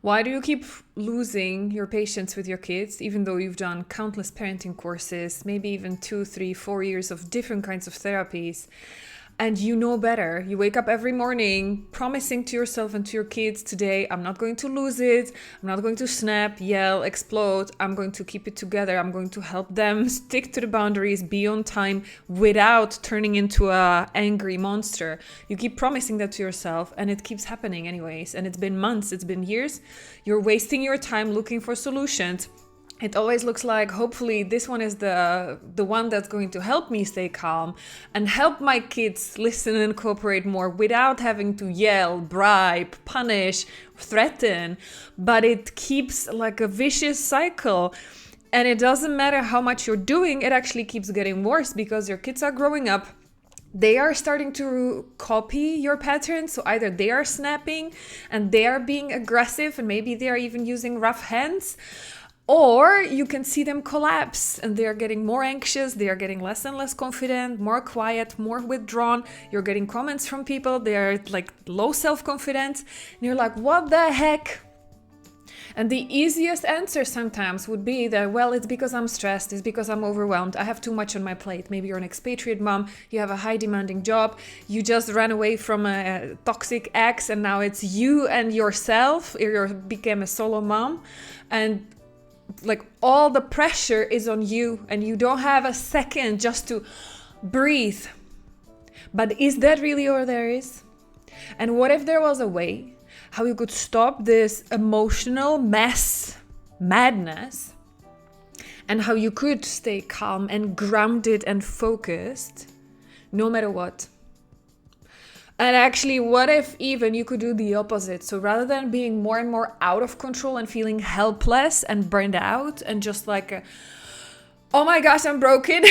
Why do you keep losing your patience with your kids, even though you've done countless parenting courses, maybe even 2, 3, 4 years of different kinds of therapies? And you know better. You wake up every morning promising to yourself and to your kids, today, I'm not going to lose it. I'm not going to snap, yell, explode. I'm going to keep it together. I'm going to help them stick to the boundaries, be on time without turning into a angry monster. You keep promising that to yourself and it keeps happening anyways. And it's been months, it's been years. You're wasting your time looking for solutions. It always looks like, hopefully, this one is the one that's going to help me stay calm and help my kids listen and cooperate more without having to yell, bribe, punish, threaten. But it keeps like a vicious cycle. And it doesn't matter how much you're doing, it actually keeps getting worse because your kids are growing up. They are starting to copy your patterns. So either they are snapping and they are being aggressive and maybe they are even using rough hands. Or you can see them collapse and they are getting more anxious, they are getting less and less confident, more quiet, more withdrawn. You're getting comments from people, they are like low self-confidence. And you're like, what the heck? And the easiest answer sometimes would be that, well, it's because I'm stressed, it's because I'm overwhelmed, I have too much on my plate. Maybe you're an expatriate mom, you have a high demanding job, you just ran away from a toxic ex and now it's you and yourself, you became a solo mom. And like all the pressure is on you and you don't have a second just to breathe. But is that really all there is? And what if there was a way how you could stop this emotional madness, and how you could stay calm and grounded and focused no matter what? And actually, what if even you could do the opposite? So rather than being more and more out of control and feeling helpless and burned out and just like, oh my gosh, I'm broken.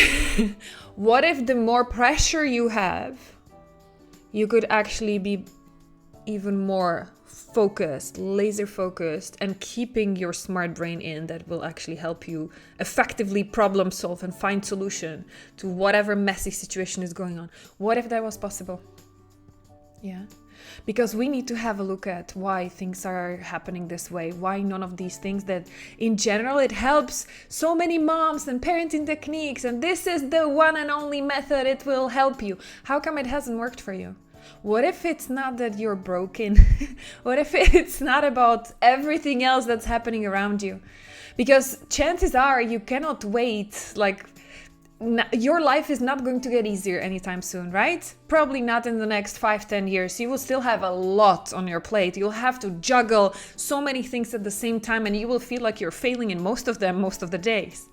What if the more pressure you have, you could actually be even more focused, laser focused, and keeping your smart brain in that will actually help you effectively problem solve and find solution to whatever messy situation is going on? What if that was possible? Yeah, because we need to have a look at why things are happening this way, why none of these things that in general it helps so many moms and parenting techniques and this is the one and only method, it will help you. How come it hasn't worked for you? What if it's not that you're broken? What if it's not about everything else that's happening around you? Because chances are you cannot wait, like your life is not going to get easier anytime soon, right? Probably not in the next 5-10 years. You will still have a lot on your plate. You'll have to juggle so many things at the same time and you will feel like you're failing in most of them most of the days.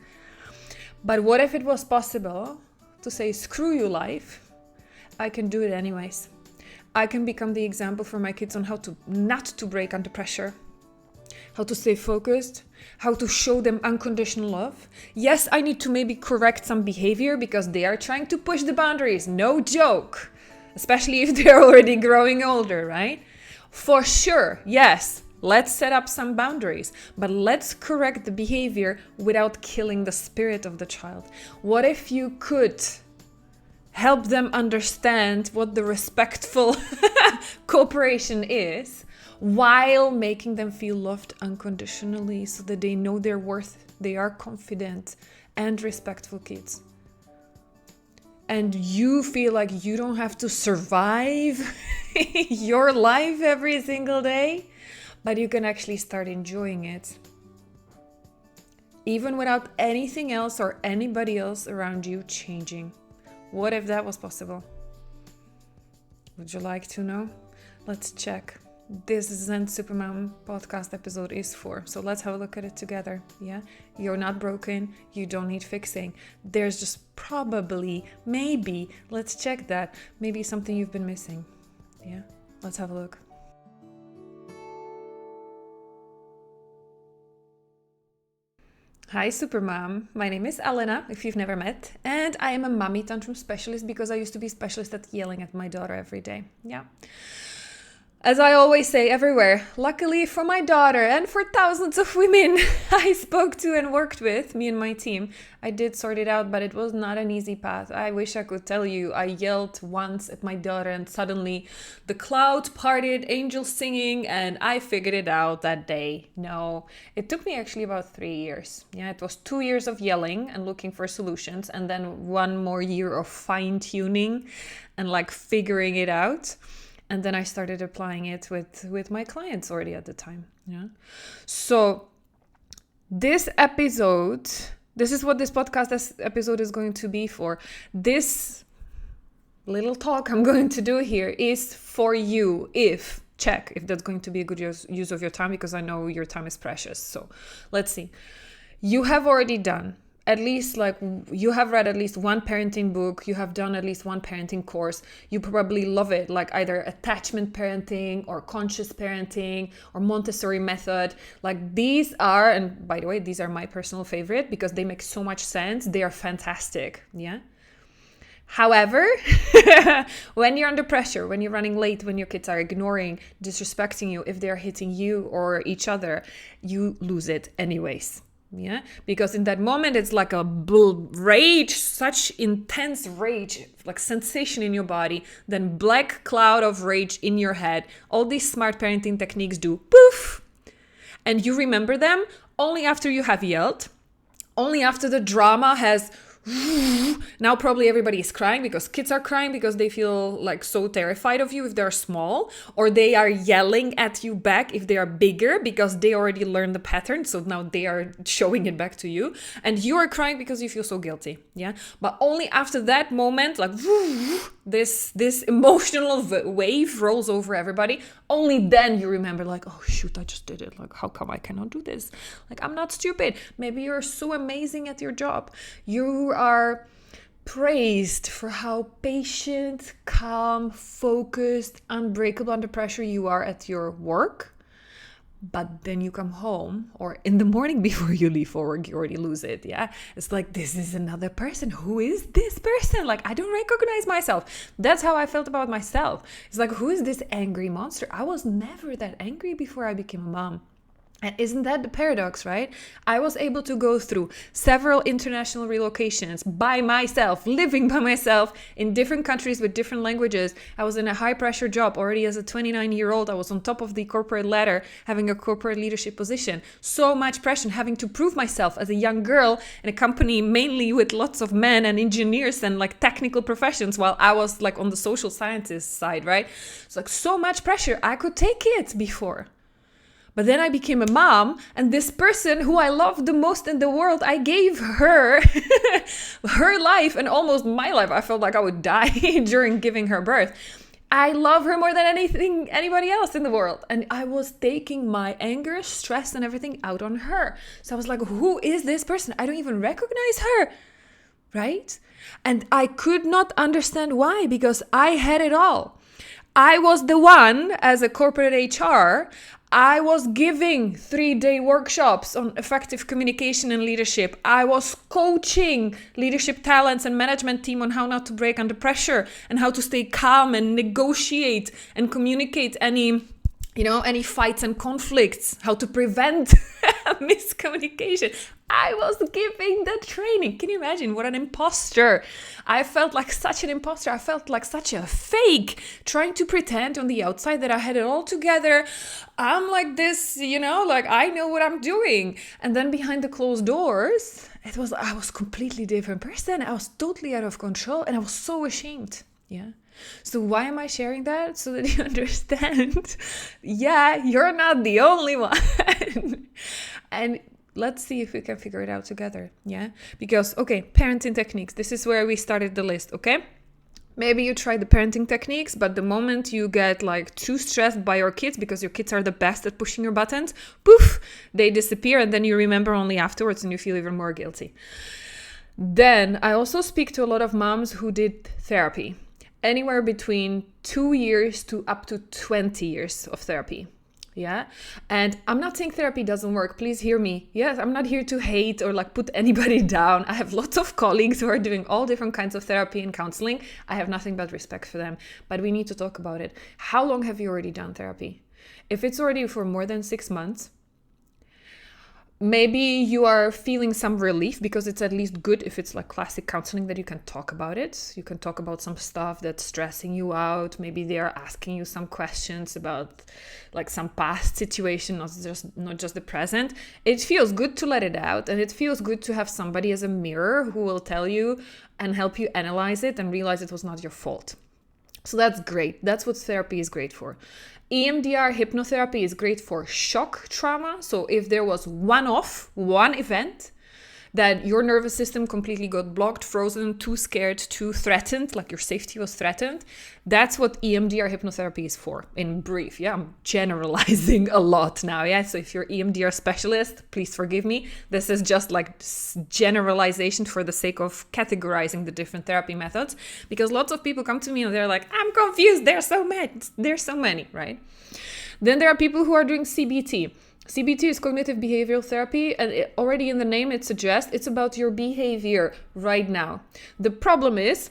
But what if it was possible to say, screw you life, I can do it anyways. I can become the example for my kids on how to not to break under pressure, how to stay focused, how to show them unconditional love. Yes, I need to maybe correct some behavior because they are trying to push the boundaries. No joke. Especially if they're already growing older, right? For sure, yes, let's set up some boundaries, but let's correct the behavior without killing the spirit of the child. What if you could help them understand what the respectful cooperation is, while making them feel loved unconditionally so that they know their worth, they are confident and respectful kids. And you feel like you don't have to survive your life every single day, but you can actually start enjoying it. Even without anything else or anybody else around you changing. What if that was possible? Would you like to know? Let's check. This Zen Supermom Podcast episode is for. So let's have a look at it together. Yeah, you're not broken. You don't need fixing. There's just probably, maybe, let's check that. Maybe something you've been missing. Yeah, let's have a look. Hi Supermom, my name is Elena, if you've never met, and I am a mommy tantrum specialist because I used to be specialist at yelling at my daughter every day. Yeah. As I always say everywhere, luckily for my daughter and for thousands of women I spoke to and worked with, me and my team, I did sort it out, but it was not an easy path. I wish I could tell you. I yelled once at my daughter and suddenly the clouds parted, angels singing, and I figured it out that day. No, it took me actually about 3 years. Yeah, it was 2 years of yelling and looking for solutions, and then 1 more year of fine-tuning and like figuring it out. And then I started applying it with my clients already at the time. Yeah. So this episode, this is what this podcast episode is going to be for. This little talk I'm going to do here is for you if that's going to be a good use of your time, because I know your time is precious. So let's see. You have already done at least, like, you have read at least one parenting book, you have done at least one parenting course, you probably love it, like either attachment parenting or conscious parenting or Montessori method. Like, these are, and by the way, these are my personal favorite because they make so much sense. They are fantastic. Yeah. However, when you're under pressure, when you're running late, when your kids are ignoring, disrespecting you, if they're hitting you or each other, you lose it anyways. Yeah, because in that moment, it's like a rage, such intense rage, like sensation in your body, then black cloud of rage in your head. All these smart parenting techniques do poof. And you remember them only after you have yelled, only after the drama has... Now probably everybody is crying because kids are crying because they feel like so terrified of you if they're small, or they are yelling at you back if they are bigger because they already learned the pattern, so now they are showing it back to you, and you are crying because you feel so guilty. Yeah, but only after that moment, like this emotional wave rolls over everybody, only then you remember, like, oh shoot, I just did it, like how come I cannot do this, like I'm not stupid. Maybe you're so amazing at your job, you are praised for how patient, calm, focused, unbreakable under pressure you are at your work. But then you come home, or in the morning before you leave for work, you already lose it. Yeah, it's like, this is another person. Who is this person? Like, I don't recognize myself. That's how I felt about myself. It's like, who is this angry monster? I was never that angry before I became a mom. And isn't that the paradox, right? I was able to go through several international relocations by myself, living by myself in different countries with different languages. I was in a high pressure job already as a 29-year-old. I was on top of the corporate ladder, having a corporate leadership position. So much pressure, having to prove myself as a young girl in a company mainly with lots of men and engineers and like technical professions, while I was like on the social sciences side, right? It's like so much pressure. I could take it before. But then I became a mom, and this person who I loved the most in the world, I gave her her life and almost my life. I felt like I would die during giving her birth. I love her more than anybody else in the world. And I was taking my anger, stress, and everything out on her. So I was like, who is this person? I don't even recognize her. Right? And I could not understand why, because I had it all. I was the one, as a corporate HR, I was giving 3-day workshops on effective communication and leadership. I was coaching leadership talents and management team on how not to break under pressure and how to stay calm and negotiate and communicate any fights and conflicts, how to prevent miscommunication. I was giving the training. Can you imagine? What an imposter. I felt like such an imposter. I felt like such a fake, trying to pretend on the outside that I had it all together. I'm like this, like I know what I'm doing. And then behind the closed doors, I was a completely different person. I was totally out of control and I was so ashamed. Yeah. So why am I sharing that? So that you understand, yeah, you're not the only one. And let's see if we can figure it out together. Yeah. Because, okay, parenting techniques. This is where we started the list. Okay. Maybe you try the parenting techniques, but the moment you get like too stressed by your kids because your kids are the best at pushing your buttons, poof, they disappear. And then you remember only afterwards and you feel even more guilty. Then I also speak to a lot of moms who did therapy. Anywhere between 2 years to up to 20 years of therapy. Yeah. And I'm not saying therapy doesn't work. Please hear me. Yes, I'm not here to hate or like put anybody down. I have lots of colleagues who are doing all different kinds of therapy and counseling. I have nothing but respect for them. But we need to talk about it. How long have you already done therapy? If it's already for more than 6 months, maybe you are feeling some relief, because it's at least good if it's like classic counseling that you can talk about it. You can talk about some stuff that's stressing you out. Maybe they are asking you some questions about like some past situation, not just the present. It feels good to let it out, and it feels good to have somebody as a mirror who will tell you and help you analyze it and realize it was not your fault. So that's great. That's what therapy is great for. EMDR hypnotherapy is great for shock trauma. So if there was one event that your nervous system completely got blocked, frozen, too scared, too threatened, like your safety was threatened, that's what EMDR hypnotherapy is for, in brief. Yeah, I'm generalizing a lot now. Yeah, so if you're EMDR specialist, please forgive me. This is just like generalization for the sake of categorizing the different therapy methods, because lots of people come to me and they're like, I'm confused. There's so many, right? Then there are people who are doing CBT. CBT is cognitive behavioral therapy, and already in the name it suggests it's about your behavior right now. The problem is,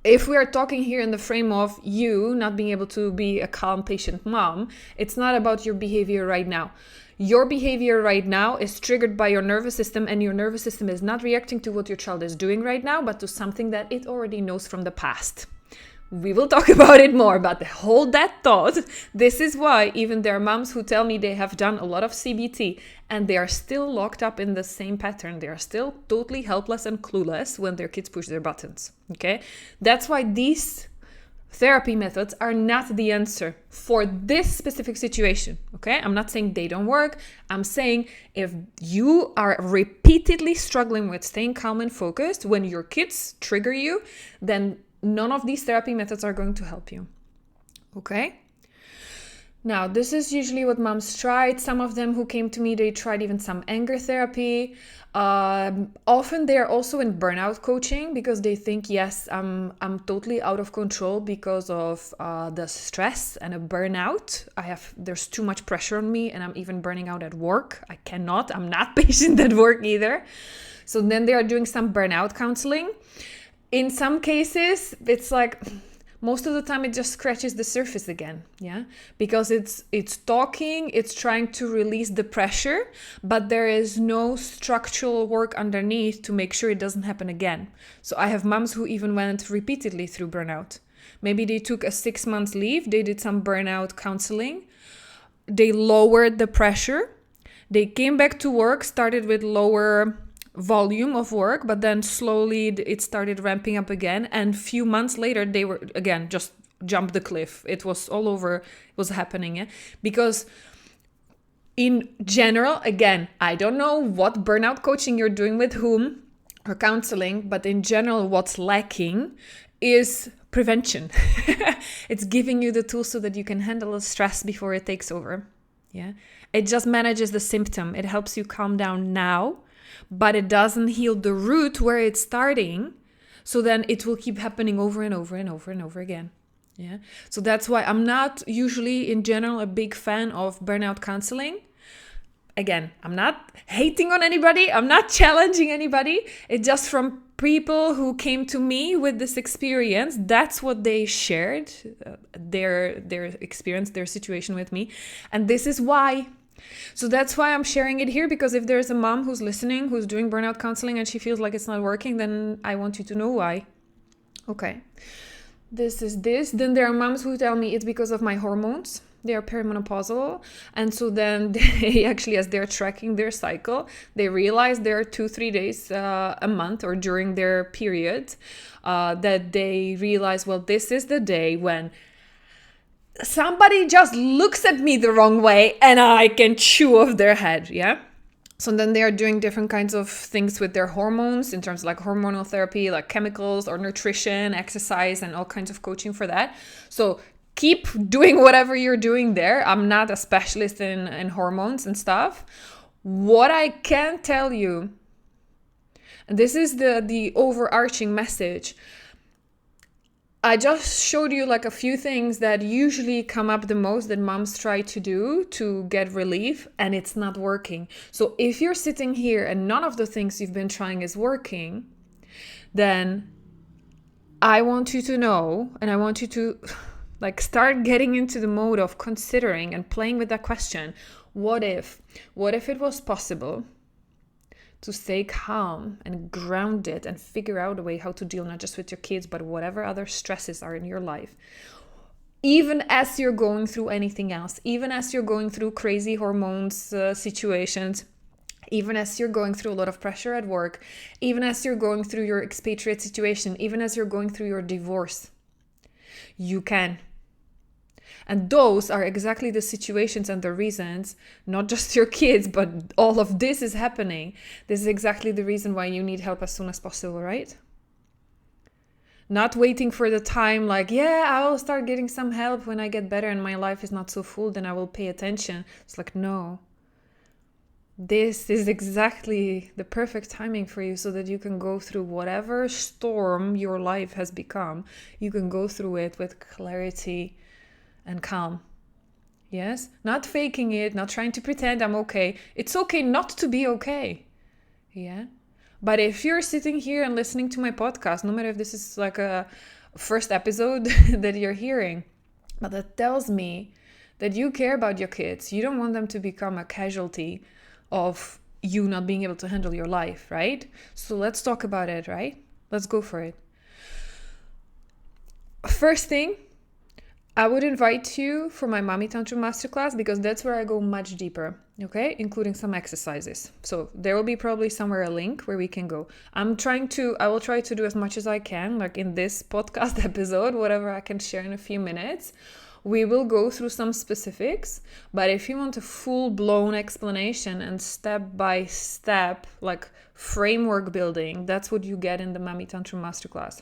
if we are talking here in the frame of you not being able to be a calm, patient mom, it's not about your behavior right now. Your behavior right now is triggered by your nervous system, and your nervous system is not reacting to what your child is doing right now, but to something that it already knows from the past. We will talk about it more, but hold that thought. This is why even there are moms who tell me they have done a lot of CBT and they are still locked up in the same pattern. They are still totally helpless and clueless when their kids push their buttons. Okay? That's why these therapy methods are not the answer for this specific situation. Okay? I'm not saying they don't work. I'm saying if you are repeatedly struggling with staying calm and focused when your kids trigger you, then none of these therapy methods are going to help you. Okay? Now, this is usually what moms tried. Some of them who came to me, they tried even some anger therapy. Often they're also in burnout coaching because they think, yes, I'm totally out of control because of the stress and a burnout. There's too much pressure on me, and I'm even burning out at work. I'm not patient at work either. So then they are doing some burnout counseling. In some cases, it's like most of the time it just scratches the surface again, yeah? Because it's talking, it's trying to release the pressure, but there is no structural work underneath to make sure it doesn't happen again. So I have moms who even went repeatedly through burnout. Maybe they took a 6 months leave, they did some burnout counseling, they lowered the pressure, they came back to work, started with lower volume of work, but then slowly it started ramping up again, and few months later they were again just jumped the cliff. It was all over, it was happening, yeah? Because in general, again, I don't know what burnout coaching you're doing with whom or counseling, but in general what's lacking is prevention. It's giving you the tools so that you can handle the stress before it takes over. Yeah, it just manages the symptom. It helps you calm down now, but it doesn't heal the root where it's starting. So then it will keep happening over and over and over and over again. Yeah. So that's why I'm not usually in general a big fan of burnout counseling. Again, I'm not hating on anybody. I'm not challenging anybody. It's just from people who came to me with this experience. That's what they shared, their experience, their situation with me. And this is why. So that's why I'm sharing it here, because if there's a mom who's listening, who's doing burnout counseling and she feels like it's not working, then I want you to know why. Okay. This is this. Then there are moms who tell me it's because of my hormones. They are perimenopausal. And so then they actually, as they're tracking their cycle, they realize there are 2-3 days a month or during their period that they realize, well, this is the day when somebody just looks at me the wrong way and I can chew off their head. Yeah. So then they are doing different kinds of things with their hormones in terms of like hormonal therapy, like chemicals or nutrition, exercise, and all kinds of coaching for that. So keep doing whatever you're doing there. I'm not a specialist in hormones and stuff. What I can tell you, and this is the overarching message, I just showed you like a few things that usually come up the most that moms try to do to get relief, and it's not working. So if you're sitting here and none of the things you've been trying is working, then I want you to know, and I want you to like start getting into the mode of considering and playing with that question. What if it was possible to stay calm and grounded and figure out a way how to deal not just with your kids, but whatever other stresses are in your life, even as you're going through anything else, even as you're going through crazy hormones situations, even as you're going through a lot of pressure at work, even as you're going through your expatriate situation, even as you're going through your divorce, you can. And those are exactly the situations and the reasons, not just your kids, but all of this is happening. This is exactly the reason why you need help as soon as possible, right? Not waiting for the time like, yeah, I will start getting some help when I get better and my life is not so full, then I will pay attention. It's like, no. This is exactly the perfect timing for you so that you can go through whatever storm your life has become. You can go through it with clarity and calm. Yes? Not faking it, not trying to pretend I'm okay. It's okay not to be okay. Yeah? But if you're sitting here and listening to my podcast, no matter if this is like a first episode that you're hearing, but that tells me that you care about your kids. You don't want them to become a casualty of you not being able to handle your life, right? So let's talk about it, right? Let's go for it. First thing, I would invite you for my Mommy Tantrum Masterclass because that's where I go much deeper, okay? Including some exercises. So there will be probably somewhere a link where we can go. I will try to do as much as I can, like in this podcast episode, whatever I can share in a few minutes. We will go through some specifics, but if you want a full-blown explanation and step-by-step, like framework building, that's what you get in the Mommy Tantrum Masterclass.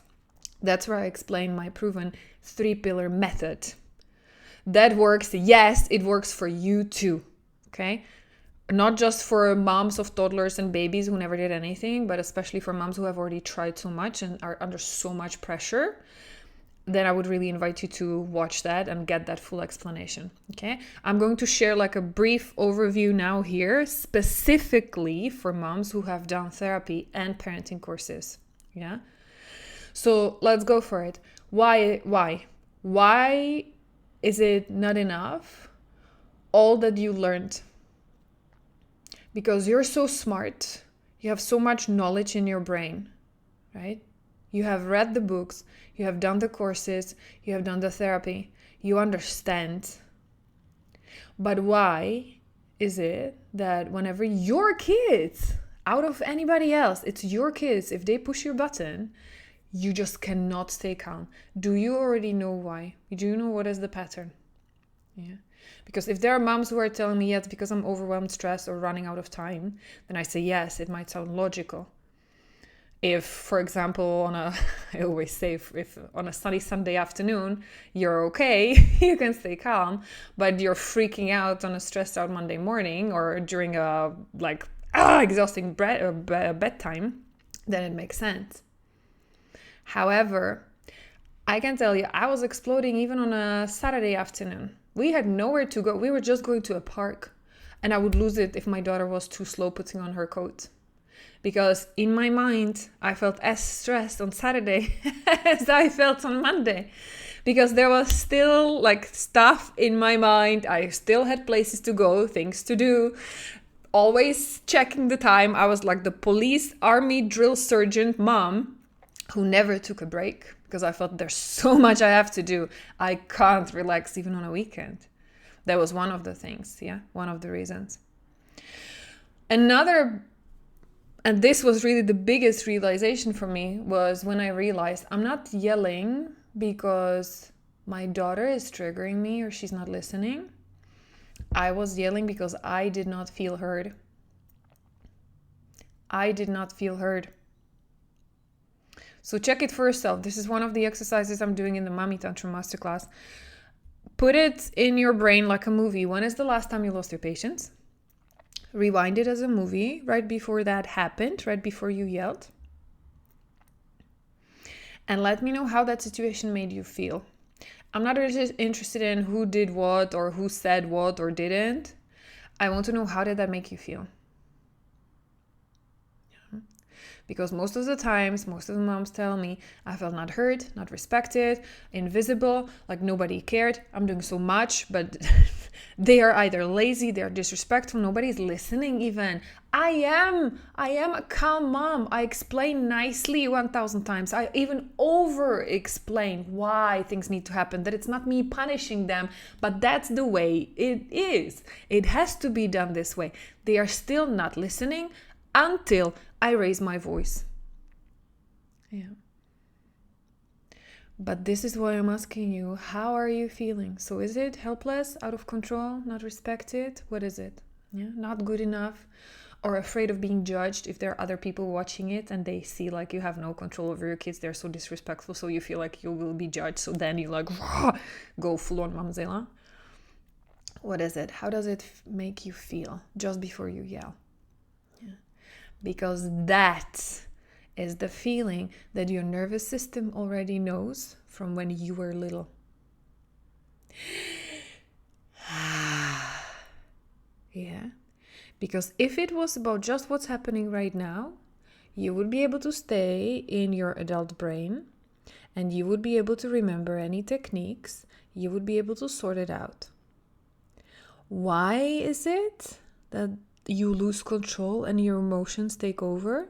That's where I explain my proven 3-pillar method. That works. Yes, it works for you too. Okay? Not just for moms of toddlers and babies who never did anything, but especially for moms who have already tried so much and are under so much pressure. Then I would really invite you to watch that and get that full explanation. Okay? I'm going to share like a brief overview now here, specifically for moms who have done therapy and parenting courses. Yeah? So let's go for it. Why is it not enough? All that you learned. Because you're so smart. You have so much knowledge in your brain, right? You have read the books. You have done the courses. You have done the therapy. You understand. But why is it that whenever your kids, out of anybody else, it's your kids, if they push your button, you just cannot stay calm? Do you already know why? Do you know what is the pattern? Yeah. Because if there are moms who are telling me, yes, because I'm overwhelmed, stressed, or running out of time, then I say, yes, it might sound logical. If, for example, I always say, if on a sunny Sunday afternoon, you're okay, you can stay calm, but you're freaking out on a stressed out Monday morning or during a exhausting bedtime, then it makes sense. However, I can tell you, I was exploding even on a Saturday afternoon. We had nowhere to go. We were just going to a park, and I would lose it if my daughter was too slow putting on her coat. Because in my mind, I felt as stressed on Saturday as I felt on Monday. Because there was still like stuff in my mind. I still had places to go, things to do. Always checking the time. I was like the police army drill sergeant mom who never took a break. Because I felt there's so much I have to do. I can't relax even on a weekend. That was one of the things, one of the reasons. Another, and this was really the biggest realization for me, was when I realized I'm not yelling because my daughter is triggering me or she's not listening. I was yelling because I did not feel heard. I did not feel heard. So check it for yourself. This is one of the exercises I'm doing in the Mommy Tantrum Masterclass. Put it in your brain like a movie. When is the last time you lost your patience? Rewind it as a movie right before that happened, right before you yelled. And let me know how that situation made you feel. I'm not really interested in who did what or who said what or didn't. I want to know, how did that make you feel? Because most of the times, most of the moms tell me, I felt not heard, not respected, invisible, like nobody cared. I'm doing so much, but they are either lazy, they're disrespectful, nobody's listening even. I am a calm mom. I explain nicely 1,000 times. I even over-explain why things need to happen, that it's not me punishing them, but that's the way it is. It has to be done this way. They are still not listening until I raise my voice. Yeah. But this is why I'm asking you, how are you feeling? So is it helpless, out of control, not respected? What is it? Yeah, not good enough, or afraid of being judged if there are other people watching it and they see like you have no control over your kids, they're so disrespectful, so you feel like you will be judged, so then you like go full on mamzilla. What is it? How does it make you feel just before you yell? Because that is the feeling that your nervous system already knows from when you were little. Yeah. Because if it was about just what's happening right now, you would be able to stay in your adult brain and you would be able to remember any techniques. You would be able to sort it out. Why is it that you lose control and your emotions take over?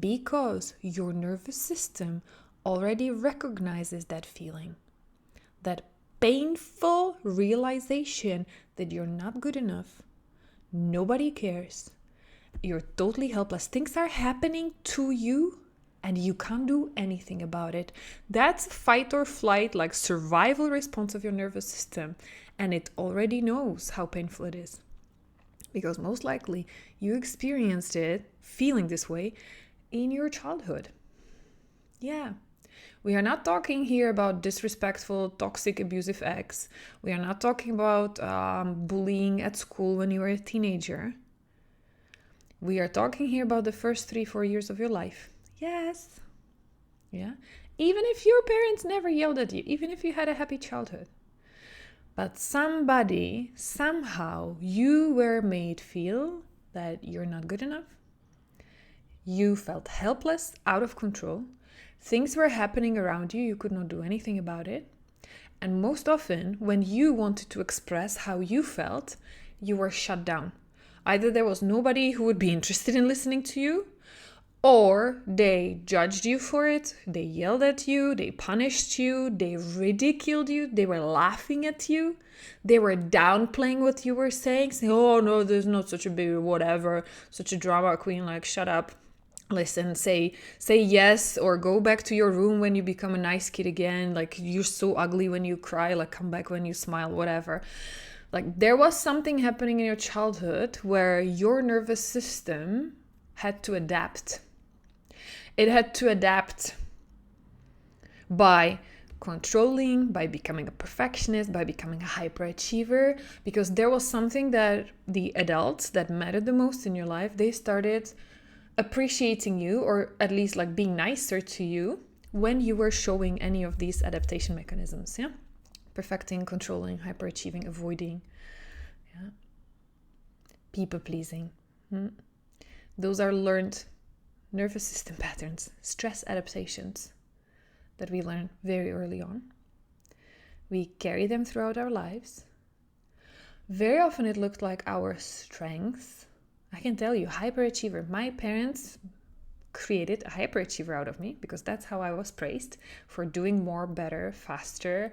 Because your nervous system already recognizes that feeling, that painful realization that you're not good enough, nobody cares, you're totally helpless, things are happening to you and you can't do anything about it. That's fight or flight, like survival response of your nervous system, and it already knows how painful it is. Because most likely you experienced it feeling this way in your childhood. Yeah. We are not talking here about disrespectful, toxic, abusive ex. We are not talking about bullying at school when you were a teenager. We are talking here about the first 3-4 years of your life. Yes. Yeah. Even if your parents never yelled at you, even if you had a happy childhood. But somebody, somehow, you were made feel that you're not good enough. You felt helpless, out of control. Things were happening around you. You could not do anything about it. And most often, when you wanted to express how you felt, you were shut down. Either there was nobody who would be interested in listening to you, or they judged you for it, they yelled at you, they punished you, they ridiculed you, they were laughing at you, they were downplaying what you were saying, oh no, there's not such a big whatever, such a drama queen, like shut up, listen, say yes, or go back to your room when you become a nice kid again, like you're so ugly when you cry, like come back when you smile, whatever. Like there was something happening in your childhood where your nervous system had to adapt. It had to adapt by controlling, by becoming a perfectionist, by becoming a hyperachiever, because there was something that the adults that mattered the most in your life, they started appreciating you, or at least like being nicer to you when you were showing any of these adaptation mechanisms. Yeah, perfecting, controlling, hyperachieving, avoiding, yeah, people pleasing. Those are learned nervous system patterns, stress adaptations that we learn very early on. We carry them throughout our lives. Very often it looked like our strength. I can tell you, hyperachiever. My parents created a hyperachiever out of me because that's how I was praised for doing more, better, faster,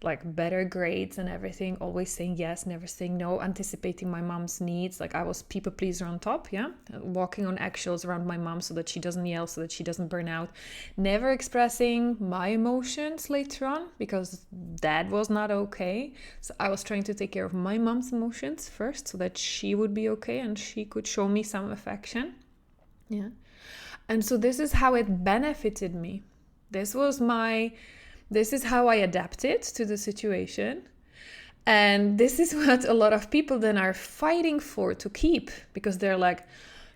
like better grades and everything, always saying yes, never saying no, anticipating my mom's needs. Like I was people pleaser on top, yeah, walking on eggshells around my mom so that she doesn't yell, so that she doesn't burn out, never expressing my emotions later on because that was not okay. So I was trying to take care of my mom's emotions first so that she would be okay and she could show me some affection. Yeah. And so this is how it benefited me. This is how I adapted to the situation. And this is what a lot of people then are fighting for to keep, because they're like,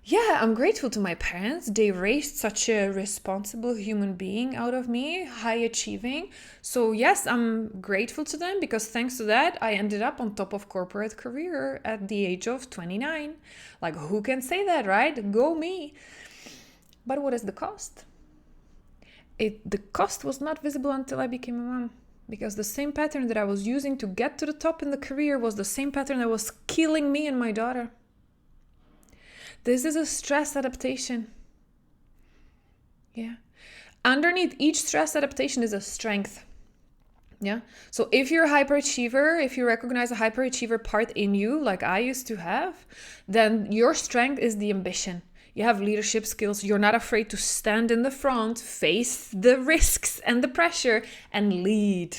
Yeah, I'm grateful to my parents. They raised such a responsible human being out of me, high achieving. So yes, I'm grateful to them because thanks to that, I ended up on top of corporate career at the age of 29. Like, who can say that, right? Go me. But what is the cost? The cost was not visible until I became a mom. Because the same pattern that I was using to get to the top in the career was the same pattern that was killing me and my daughter. This is a stress adaptation. Yeah. Underneath each stress adaptation is a strength. Yeah. So if you're a hyperachiever, if you recognize a hyperachiever part in you, like I used to have, then your strength is the ambition. You have leadership skills. You're not afraid to stand in the front, face the risks and the pressure, and lead.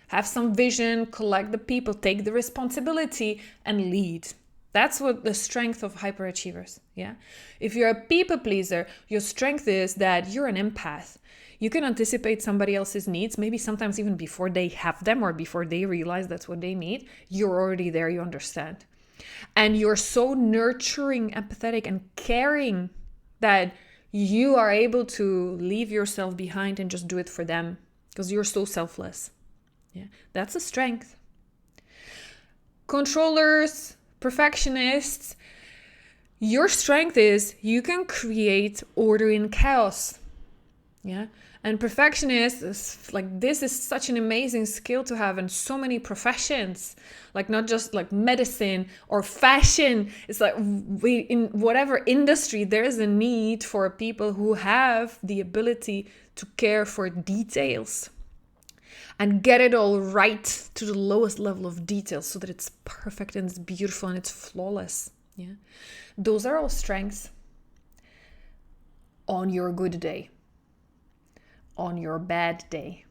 Have some vision, collect the people, take the responsibility, and lead. That's what the strength of hyperachievers. Yeah. If you're a people pleaser, your strength is that you're an empath. You can anticipate somebody else's needs, maybe sometimes even before they have them or before they realize that's what they need. You're already there, you understand. And you're so nurturing, empathetic, and caring that you are able to leave yourself behind and just do it for them because you're so selfless. Yeah, that's a strength. Controllers, perfectionists, your strength is you can create order in chaos. Yeah. And perfectionists, like, this is such an amazing skill to have in so many professions, like not just like medicine or fashion. It's like in whatever industry, there is a need for people who have the ability to care for details and get it all right to the lowest level of detail so that it's perfect and it's beautiful and it's flawless. Yeah. Those are all strengths on your good day. On your bad day,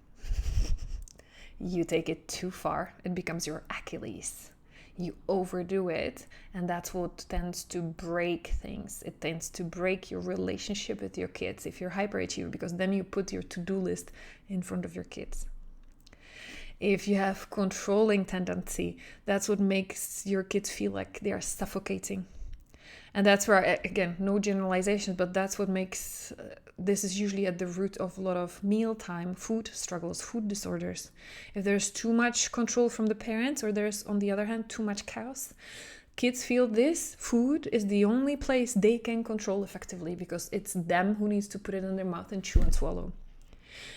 you take it too far. It becomes your Achilles. You overdo it, and that's what tends to break things. It tends to break your relationship with your kids if you're hyperachiever, because then you put your to-do list in front of your kids. If you have controlling tendency, that's what makes your kids feel like they are suffocating. And that's where, again, no generalizations, but that's what makes, this is usually at the root of a lot of mealtime food struggles, food disorders. If there's too much control from the parents, or there's, on the other hand, too much chaos, kids feel this food is the only place they can control effectively because it's them who needs to put it in their mouth and chew and swallow.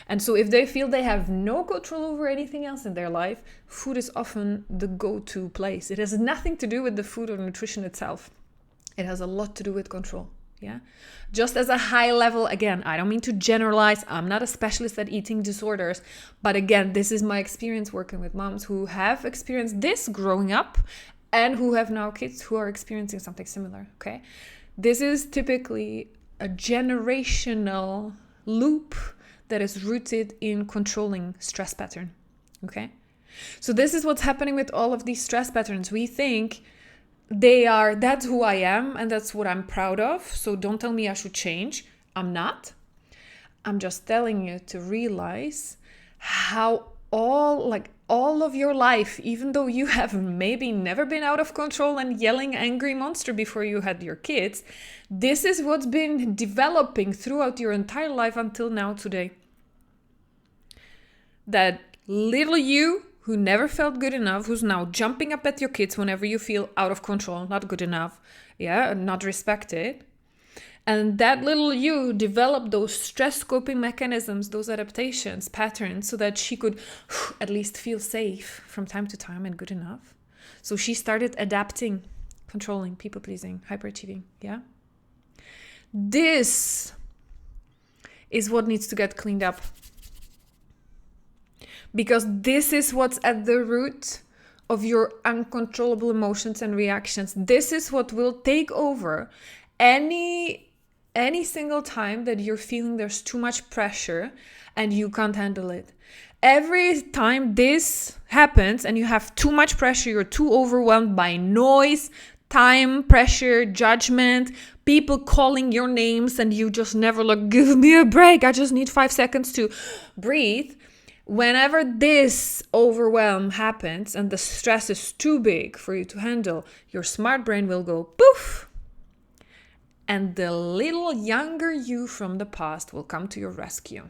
And so if they feel they have no control over anything else in their life, food is often the go-to place. It has nothing to do with the food or nutrition itself. It has a lot to do with control. Yeah. Just as a high level, again, I don't mean to generalize. I'm not a specialist at eating disorders. But again, this is my experience working with moms who have experienced this growing up and who have now kids who are experiencing something similar. Okay. This is typically a generational loop that is rooted in controlling stress pattern. Okay. So this is what's happening with all of these stress patterns. We think that's who I am and that's what I'm proud of. So don't tell me I should change. I'm not. I'm just telling you to realize how all of your life, even though you have maybe never been out of control and yelling angry monster before you had your kids, this is what's been developing throughout your entire life until now today. That little you who never felt good enough, who's now jumping up at your kids whenever you feel out of control, not good enough, not respected. And that little you developed those stress coping mechanisms, those adaptations, patterns, so that she could at least feel safe from time to time and good enough. So she started adapting, controlling, people-pleasing, hyperachieving, yeah? This is what needs to get cleaned up. Because this is what's at the root of your uncontrollable emotions and reactions. This is what will take over any single time that you're feeling there's too much pressure and you can't handle it. Every time this happens and you have too much pressure, you're too overwhelmed by noise, time, pressure, judgment, people calling your names, and you just never give me a break. I just need 5 seconds to breathe. Whenever this overwhelm happens and the stress is too big for you to handle, your smart brain will go poof. and the little younger you from the past will come to your rescue.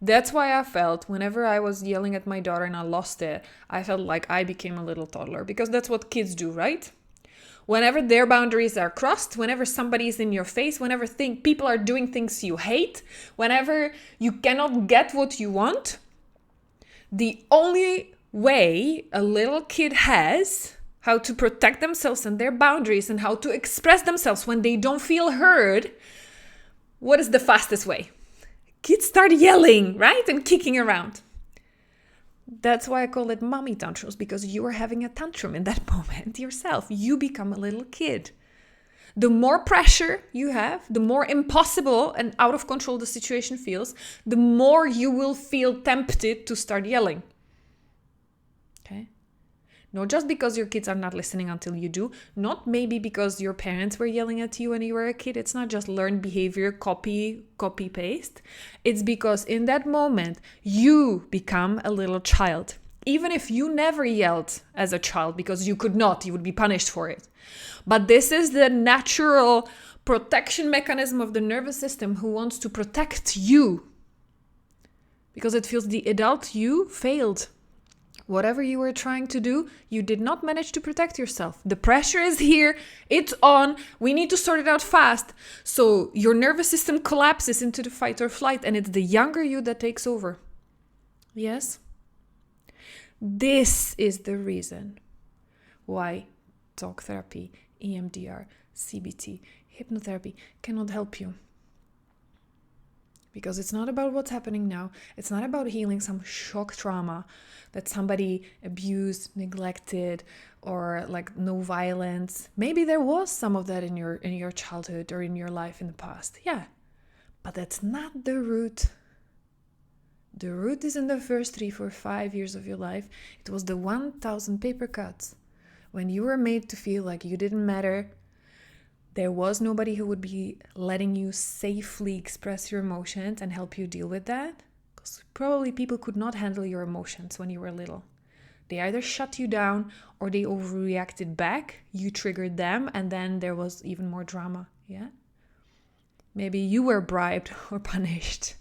That's why I felt whenever I was yelling at my daughter and I lost it, I felt like I became a little toddler, because that's what kids do, right? Whenever their boundaries are crossed, whenever somebody's in your face, whenever people are doing things you hate, whenever you cannot get what you want, the only way a little kid has how to protect themselves and their boundaries and how to express themselves when they don't feel heard, what is the fastest way? Kids start yelling, right? And kicking around. That's why I call it mommy tantrums, because you are having a tantrum in that moment yourself. You become a little kid. The more pressure you have, the more impossible and out of control the situation feels, the more you will feel tempted to start yelling. Okay? Not just because your kids are not listening until you do, not maybe because your parents were yelling at you when you were a kid. It's not just learned behavior, copy, paste. It's because in that moment, you become a little child. Even if you never yelled as a child, because you could not, you would be punished for it. But this is the natural protection mechanism of the nervous system who wants to protect you, because it feels the adult you failed. Whatever you were trying to do, you did not manage to protect yourself. The pressure is here, it's on, we need to sort it out fast. So your nervous system collapses into the fight or flight, and it's the younger you that takes over. Yes? This is the reason why talk therapy, EMDR, CBT, hypnotherapy cannot help you. Because it's not about what's happening now. It's not about healing some shock trauma that somebody abused, neglected, or like no violence. Maybe there was some of that in your childhood or in your life in the past. Yeah. But that's not the root. The root is in the first 3, 4, 5 years of your life. It was the 1,000 paper cuts. When you were made to feel like you didn't matter, there was nobody who would be letting you safely express your emotions and help you deal with that. Because probably people could not handle your emotions when you were little. They either shut you down or they overreacted back. You triggered them, and then there was even more drama. Yeah? Maybe you were bribed or punished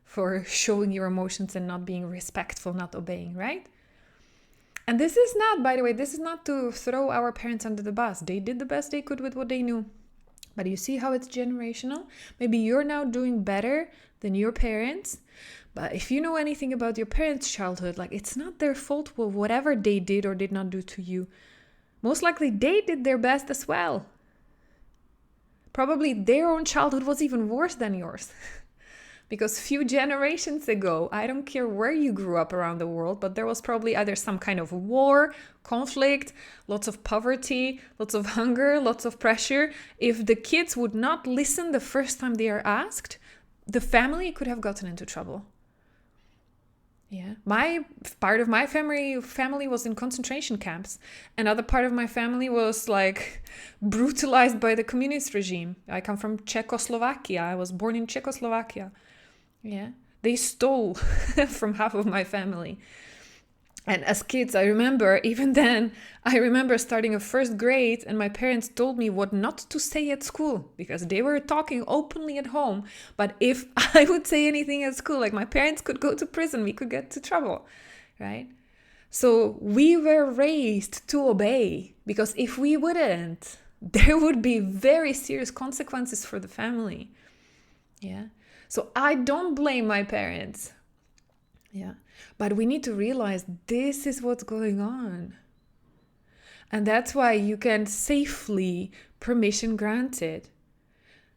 for showing your emotions and not being respectful, not obeying, right? And this is not, by the way, this is not to throw our parents under the bus. They did the best they could with what they knew. But you see how it's generational? Maybe you're now doing better than your parents. But if you know anything about your parents' childhood, like it's not their fault for whatever they did or did not do to you. Most likely they did their best as well. Probably their own childhood was even worse than yours. Because few generations ago, I don't care where you grew up around the world, but there was probably either some kind of war, conflict, lots of poverty, lots of hunger, lots of pressure. If the kids would not listen the first time they are asked, the family could have gotten into trouble. Yeah, my part of my family was in concentration camps. Another part of my family was like brutalized by the communist regime. I come from Czechoslovakia. I was born in Czechoslovakia. Yeah, they stole from half of my family. And as kids, I remember starting a first grade and my parents told me what not to say at school because they were talking openly at home. But if I would say anything at school, like my parents could go to prison, we could get to trouble, right? So we were raised to obey, because if we wouldn't, there would be very serious consequences for the family. Yeah. So I don't blame my parents. Yeah. But we need to realize this is what's going on. And that's why you can safely, permission granted,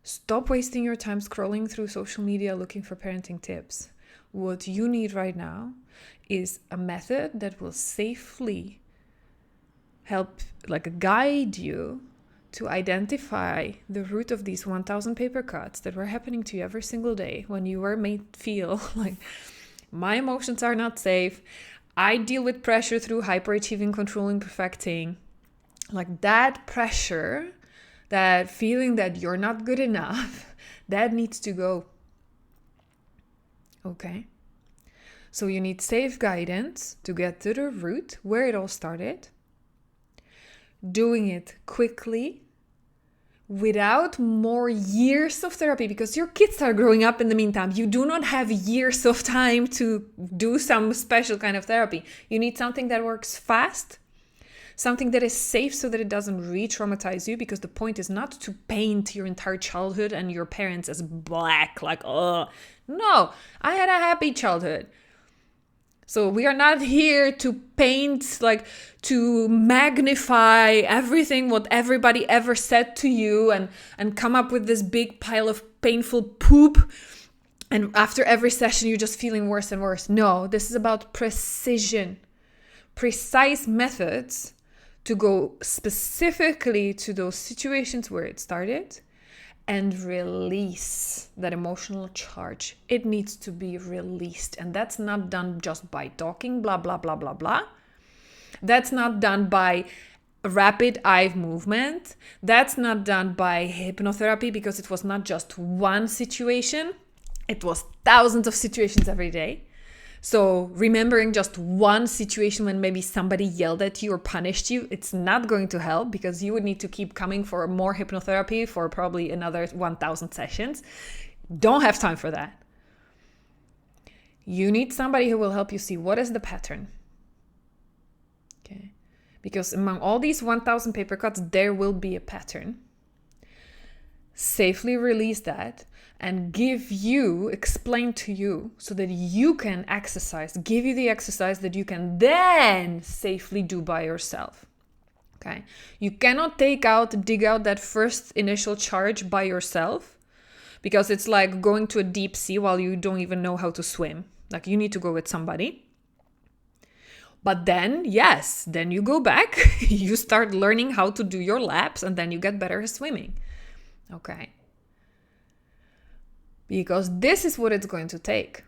stop wasting your time scrolling through social media looking for parenting tips. What you need right now is a method that will safely help, like guide you to identify the root of these 1,000 paper cuts that were happening to you every single day when you were made feel like my emotions are not safe. I deal with pressure through hyperachieving, controlling, perfecting. Like that pressure, that feeling that you're not good enough, that needs to go. Okay? So you need safe guidance to get to the root, where it all started. Doing it quickly, without more years of therapy, because your kids are growing up in the meantime. You do not have years of time to do some special kind of therapy. You need something that works fast, something that is safe so that it doesn't re-traumatize you, because the point is not to paint your entire childhood and your parents as black, like, oh, no, I had a happy childhood. So we are not here to paint, like to magnify everything what everybody ever said to you and come up with this big pile of painful poop. And after every session, you're just feeling worse and worse. No, this is about precision, precise methods to go specifically to those situations where it started and release that emotional charge. It needs to be released. And that's not done just by talking, blah, blah, blah, blah, blah. That's not done by rapid eye movement. That's not done by hypnotherapy, because it was not just one situation. It was thousands of situations every day. So remembering just one situation when maybe somebody yelled at you or punished you, it's not going to help, because you would need to keep coming for more hypnotherapy for probably another 1,000 sessions. Don't have time for that. You need somebody who will help you see what is the pattern. Okay? Because among all these 1,000 paper cuts, there will be a pattern. Safely release that and explain to you so that you can give you the exercise that you can then safely do by yourself. Okay? You cannot dig out that first initial charge by yourself, because it's like going to a deep sea while you don't even know how to swim. Like, you need to go with somebody. But then, yes, then you go back, you start learning how to do your laps, and then you get better at swimming. Okay? Because this is what it's going to take.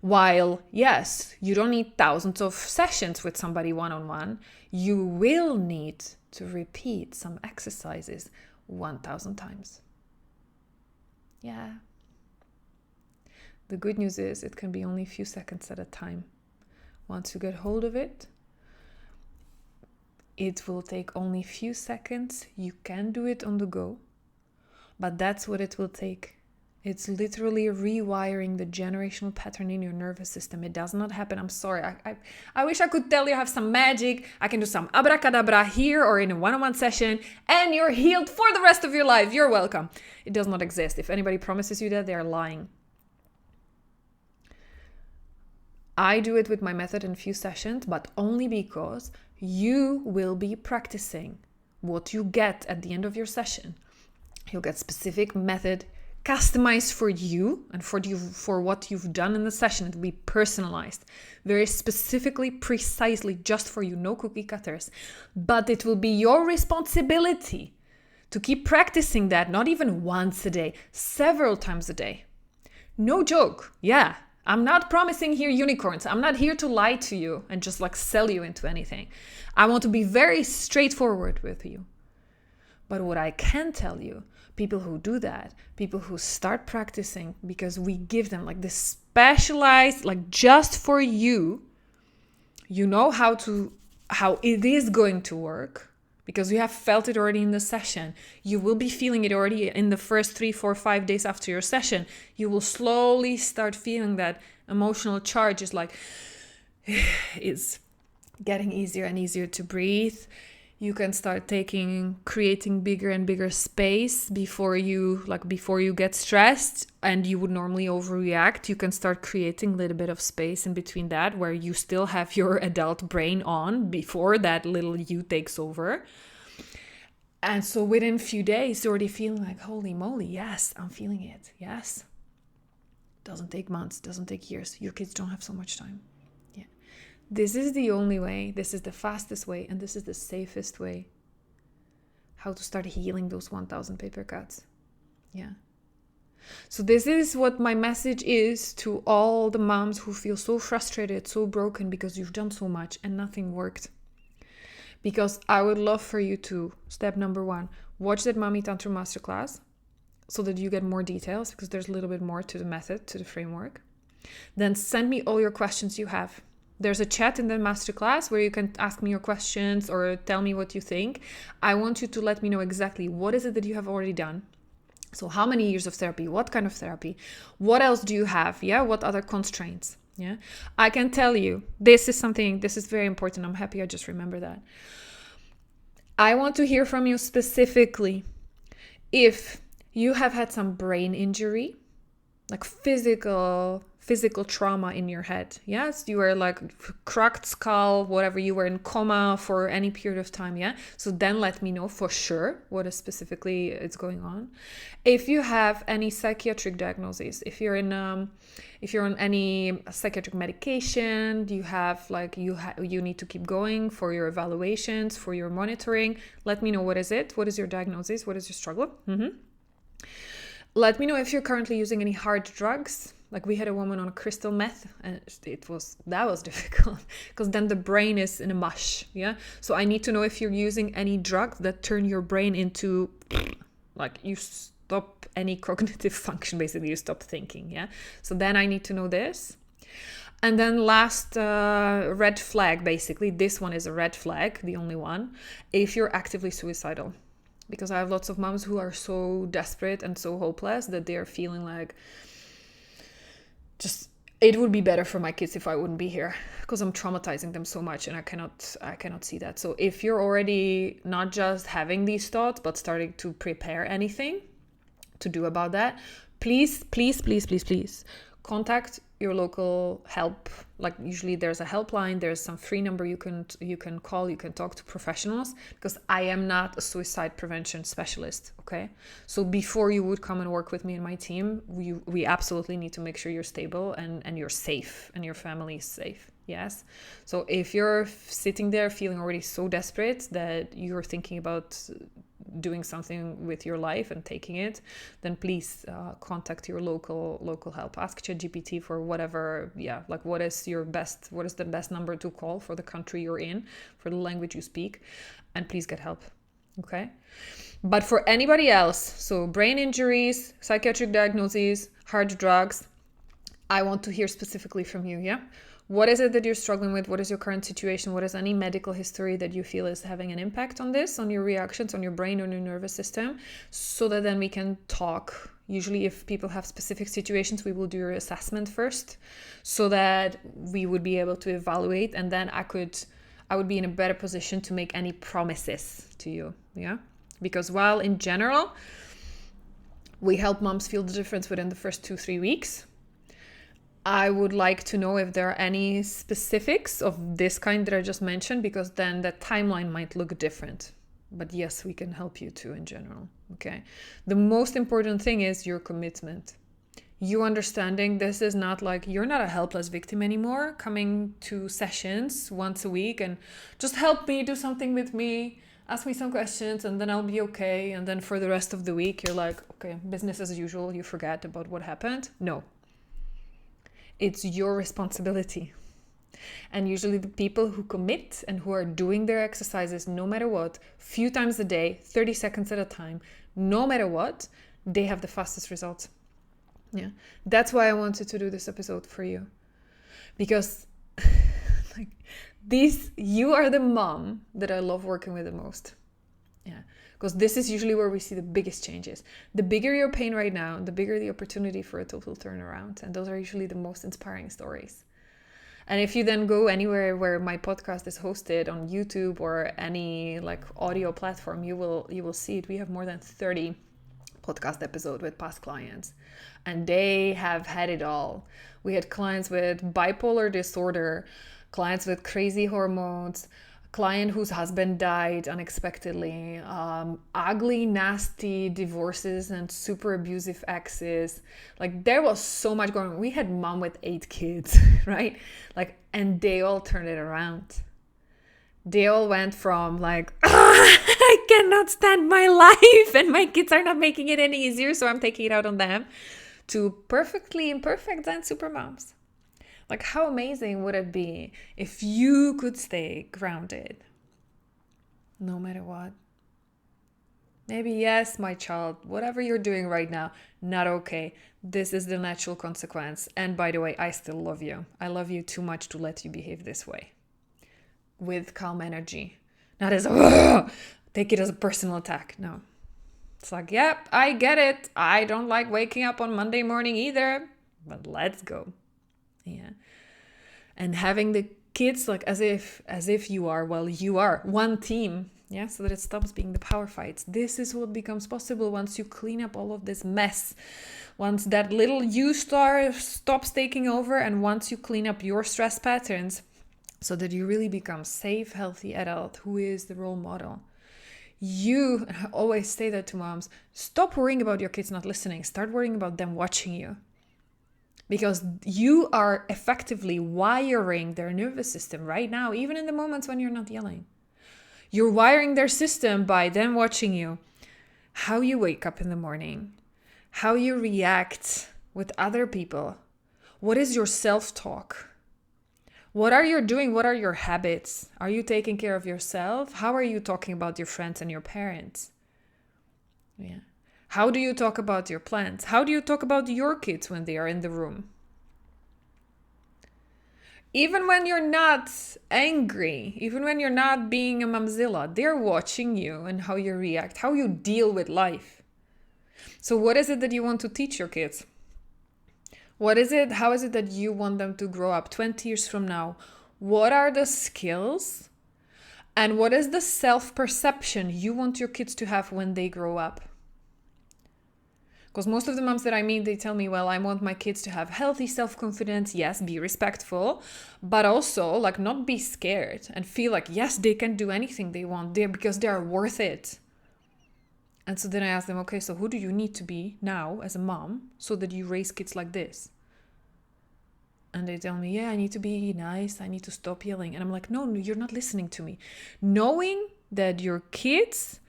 While, yes, you don't need thousands of sessions with somebody one-on-one, you will need to repeat some exercises 1,000 times. Yeah. The good news is it can be only a few seconds at a time. Once you get hold of it, it will take only a few seconds. You can do it on the go, but that's what it will take. It's literally rewiring the generational pattern in your nervous system. It does not happen. I'm sorry. I wish I could tell you I have some magic. I can do some abracadabra here or in a one-on-one session and you're healed for the rest of your life. You're welcome. It does not exist. If anybody promises you that, they're lying. I do it with my method in a few sessions, but only because you will be practicing what you get at the end of your session. You'll get specific method customized for you and for what you've done in the session. It will be personalized, very specifically, precisely just for you, no cookie cutters. But it will be your responsibility to keep practicing that, not even once a day, several times a day. No joke. Yeah, I'm not promising here unicorns. I'm not here to lie to you and just like sell you into anything. I want to be very straightforward with you. But what I can tell you, people who do that, people who start practicing because we give them like this specialized, like just for you, you know how it is going to work because you have felt it already in the session. You will be feeling it already in the first 3, 4, 5 days after your session. You will slowly start feeling that emotional charge is like, it's getting easier and easier to breathe. You can start creating bigger and bigger space before you get stressed and you would normally overreact. You can start creating a little bit of space in between that where you still have your adult brain on before that little you takes over. And so within a few days, you're already feeling like, holy moly, yes, I'm feeling it. Yes. Doesn't take months, doesn't take years. Your kids don't have so much time. This is the only way, this is the fastest way, and this is the safest way how to start healing those 1,000 paper cuts. Yeah. So this is what my message is to all the moms who feel so frustrated, so broken because you've done so much and nothing worked. Because I would love for you to, step number 1, watch that Mommy Tantrum Masterclass so that you get more details because there's a little bit more to the method, to the framework. Then send me all your questions you have. There's a chat in the masterclass where you can ask me your questions or tell me what you think. I want you to let me know exactly what is it that you have already done. So how many years of therapy? What kind of therapy? What else do you have? Yeah. What other constraints? Yeah. I can tell you, this is very important. I'm happy I just remember that. I want to hear from you specifically if you have had some brain injury, like physical trauma in your head. Yes, you were like cracked skull, whatever, you were in coma for any period of time. Yeah. So then let me know for sure what is specifically is going on. If you have any psychiatric diagnoses, if you're on any psychiatric medication, you have like you need to keep going for your evaluations, for your monitoring. Let me know what is it. What is your diagnosis? What is your struggle? Let me know if you're currently using any hard drugs. Like we had a woman on crystal meth, and that was difficult because then the brain is in a mush. Yeah. So I need to know if you're using any drugs that turn your brain into like you stop any cognitive function. Basically, you stop thinking. Yeah. So then I need to know this. And then last red flag, basically, this one is a red flag, the only one, if you're actively suicidal. Because I have lots of moms who are so desperate and so hopeless that they're feeling like just it would be better for my kids if I wouldn't be here because I'm traumatizing them so much, and I cannot see that. So if you're already not just having these thoughts but starting to prepare anything to do about that, please contact your local help. Like usually there's a helpline, there's some free number you can call, you can talk to professionals, because I am not a suicide prevention specialist. Okay, so before you would come and work with me and my team, we absolutely need to make sure you're stable and you're safe and your family is safe. Yes. So if you're sitting there feeling already so desperate that you're thinking about doing something with your life and taking it, then please contact your local help. Ask ChatGPT for whatever, like what is the best number to call for the country you're in, for the language you speak, and please get help. Okay. But for anybody else, so brain injuries, psychiatric diagnoses, hard drugs, I want to hear specifically from you. Yeah. What is it that you're struggling with? What is your current situation? What is any medical history that you feel is having an impact on this, on your reactions, on your brain, on your nervous system, so that then we can talk. Usually if people have specific situations, we will do your assessment first so that we would be able to evaluate, and then I would be in a better position to make any promises to you. Yeah. Because while in general, we help moms feel the difference within the first 2-3 weeks, I would like to know if there are any specifics of this kind that I just mentioned, because then the timeline might look different. But yes, we can help you too in general. Okay. The most important thing is your commitment. You understanding this is not like you're not a helpless victim anymore, coming to sessions once a week and just help me, do something with me, ask me some questions, and then I'll be okay. And then for the rest of the week, you're like, okay, business as usual. You forget about what happened. No. It's your responsibility. And usually the people who commit and who are doing their exercises, no matter what, few times a day, 30 seconds at a time, no matter what, they have the fastest results. Yeah. That's why I wanted to do this episode for you. Because you are the mom that I love working with the most. Yeah. Because this is usually where we see the biggest changes. The bigger your pain right now, the bigger the opportunity for a total turnaround. And those are usually the most inspiring stories. And if you then go anywhere where my podcast is hosted, on YouTube or any like audio platform, you will see it. We have more than 30 podcast episodes with past clients, and they have had it all. We had clients with bipolar disorder, clients with crazy hormones, client whose husband died unexpectedly, ugly, nasty divorces and super abusive exes. Like there was so much going on. We had mom with 8 kids, right? Like, and they all turned it around. They all went from like, I cannot stand my life and my kids are not making it any easier, so I'm taking it out on them, to perfectly imperfect Zen Supermoms. Like, how amazing would it be if you could stay grounded no matter what? Maybe, yes, my child, whatever you're doing right now, not okay. This is the natural consequence. And by the way, I still love you. I love you too much to let you behave this way. With calm energy. Not as take it as a personal attack. No. It's like, yep, I get it. I don't like waking up on Monday morning either. But let's go. Yeah. And having the kids like as if you are one team. Yeah, so that it stops being the power fights. This is what becomes possible once you clean up all of this mess. Once that little you star stops taking over, and once you clean up your stress patterns, so that you really become safe, healthy adult who is the role model. You, I always say that to moms, stop worrying about your kids not listening. Start worrying about them watching you. Because you are effectively wiring their nervous system right now, even in the moments when you're not yelling. You're wiring their system by them watching you. How you wake up in the morning. How you react with other people. What is your self-talk? What are you doing? What are your habits? Are you taking care of yourself? How are you talking about your friends and your parents? Yeah. How do you talk about your plans? How do you talk about your kids when they are in the room? Even when you're not angry, even when you're not being a mamzilla, they're watching you and how you react, how you deal with life. So what is it that you want to teach your kids? How is it that you want them to grow up 20 years from now? What are the skills? And what is the self-perception you want your kids to have when they grow up? Because most of the moms that I meet, they tell me, well, I want my kids to have healthy self-confidence. Yes, be respectful, but also like not be scared and feel like, yes, they can do anything they want there because they are worth it. And so then I ask them, okay, so who do you need to be now as a mom so that you raise kids like this? And they tell me, yeah, I need to be nice. I need to stop yelling. And I'm like, no, you're not listening to me. Knowing that your kids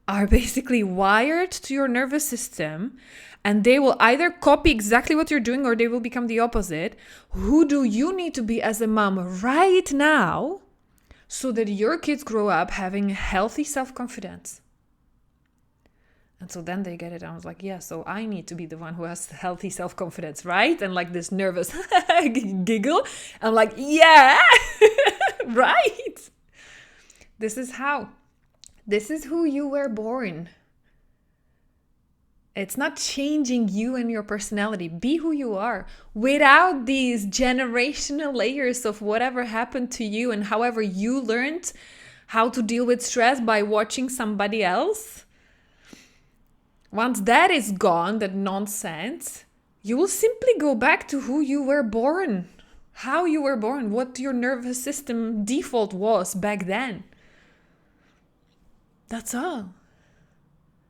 are basically wired to your nervous system and they will either copy exactly what you're doing or they will become the opposite. Who do you need to be as a mom right now so that your kids grow up having healthy self-confidence? And so then they get it. I was like, yeah, so I need to be the one who has healthy self-confidence, right? And like this nervous giggle. I'm like, yeah, right. This is how. This is who you were born. It's not changing you and your personality. Be who you are without these generational layers of whatever happened to you and however you learned how to deal with stress by watching somebody else. Once that is gone, that nonsense, you will simply go back to who you were born, how you were born, what your nervous system default was back then. That's all.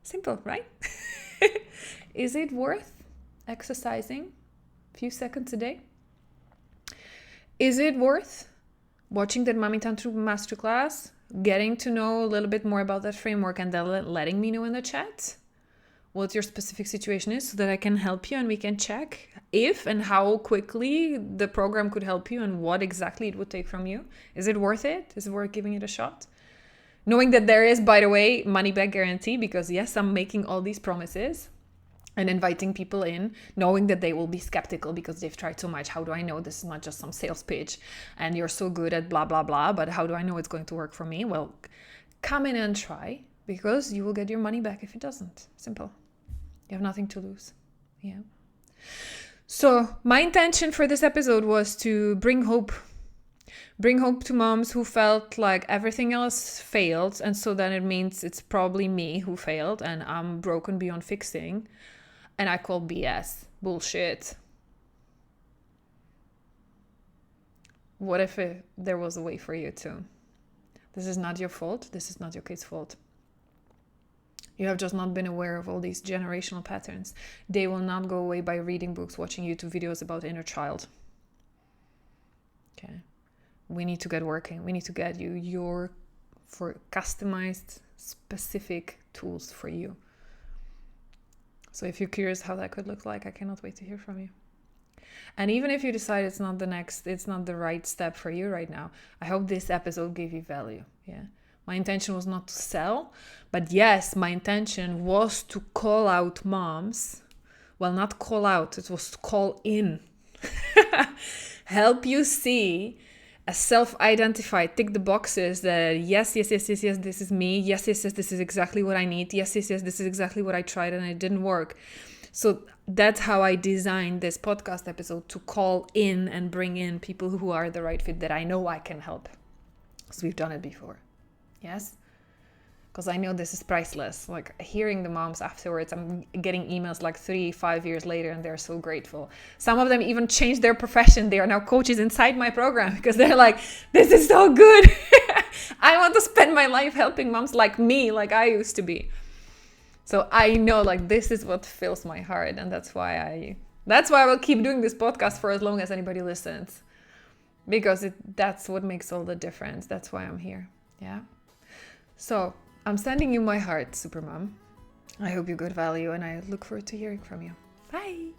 Simple, right? Is it worth exercising a few seconds a day? Is it worth watching that Mommy Tantrum masterclass, getting to know a little bit more about that framework and then letting me know in the chat what your specific situation is so that I can help you and we can check if and how quickly the program could help you and what exactly it would take from you? Is it worth it? Is it worth giving it a shot? Knowing that there is, by the way, money back guarantee, because yes, I'm making all these promises and inviting people in, knowing that they will be skeptical because they've tried so much. How do I know this is not just some sales pitch and you're so good at blah, blah, blah, but how do I know it's going to work for me? Well, come in and try because you will get your money back if it doesn't. Simple. You have nothing to lose. Yeah. So my intention for this episode was to bring hope to moms who felt like everything else failed. And so then it means it's probably me who failed and I'm broken beyond fixing. And I call BS, bullshit. What if there was a way for you to? This is not your fault. This is not your kid's fault. You have just not been aware of all these generational patterns. They will not go away by reading books, watching YouTube videos about inner child. Okay. We need to get working. We need to get you your for customized, specific tools for you. So if you're curious how that could look like, I cannot wait to hear from you. And even if you decide it's not the right step for you right now, I hope this episode gave you value. Yeah. My intention was not to sell, but yes, my intention was to call out moms. Well, not call out, it was to call in. Help you see a self-identified, tick the boxes that yes, this is me. Yes, this is exactly what I need. Yes, this is exactly what I tried and it didn't work. So that's how I designed this podcast episode, to call in and bring in people who are the right fit that I know I can help. Because we've done it before. Yes? Because I know this is priceless. Like, hearing the moms afterwards, I'm getting emails like 3-5 years later and they're so grateful. Some of them even changed their profession. They are now coaches inside my program because they're like, this is so good. I want to spend my life helping moms like me, like I used to be. So I know, like, this is what fills my heart, and that's why I will keep doing this podcast for as long as anybody listens, because that's what makes all the difference. That's why I'm here. Yeah. So I'm sending you my heart, Supermom. I hope you got value, and I look forward to hearing from you. Bye.